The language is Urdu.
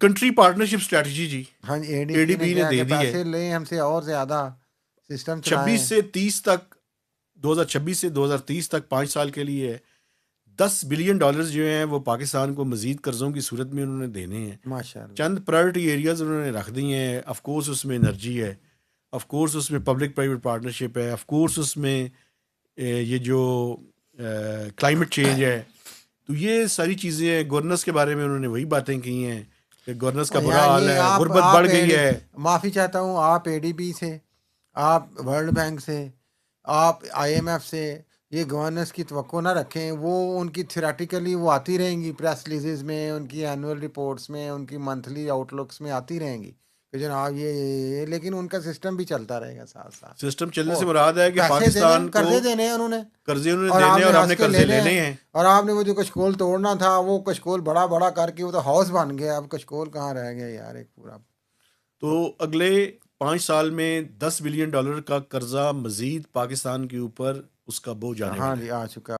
کنٹری پارٹنرشپ اسٹریٹجی جی ہاں جی، اے ڈی بی نے کیا دے کہ دی ہے پیسے لیں ہم سے اور زیادہ سسٹم 26 چلائیں. سے 30 تک 2026 سے 2030 تک 5 سال کے لیے $10 بلین جو ہیں وہ پاکستان کو مزید قرضوں کی صورت میں انہوں نے دینے ہیں. ماشاء اللہ. چند پرائرٹی ایریاز انہوں نے رکھ دی ہیں. آف کورس اس میں انرجی ہے, آف کورس اس میں پبلک پرائیویٹ پارٹنرشپ ہے, آف کورس اس میں یہ جو کلائمیٹ چینج ہے. تو یہ ساری چیزیں ہیں. گورننس کے بارے میں انہوں نے وہی باتیں کی ہیں کہ گورننس کا برا حال یہ ہے, غربت آپ بڑھ گئی ہے. معافی چاہتا ہوں, آپ اے ڈی بی سے, آپ ورلڈ بینک سے, آپ آئی ایم ایف سے یہ گورننس کی توقع نہ رکھیں. وہ ان کی تھیوریٹیکلی وہ آتی رہیں گی پریس ریلیزز میں, ان کی اینول رپورٹس میں, ان کی منتھلی آؤٹ لکس میں آتی رہیں گی کہ جناب یہ لیکن ان کا سسٹم بھی چلتا رہے گا ساتھ ساتھ. سسٹم چلنے اور سے مراد ہے کہ پیسے دینے, پاکستان کو قرضے دینے ہیں انہوں نے, قرضے انہوں نے اور آپ دینے نے اور ہم ہنس نے کے قرضے لینے لینے ہیں. ہیں. اور آپ نے وہ جو کشکول توڑنا تھا وہ کشکول بڑا بڑا کر کے وہ تو ہاؤس بن گیا. اب کشکول کہاں رہ گیا یار ایک پورا. تو اگلے 5 سال میں $10 بلین کا قرضہ مزید پاکستان کے اوپر اس کا بوجھ آنے ہاں والا ہے. جی, آ چکا.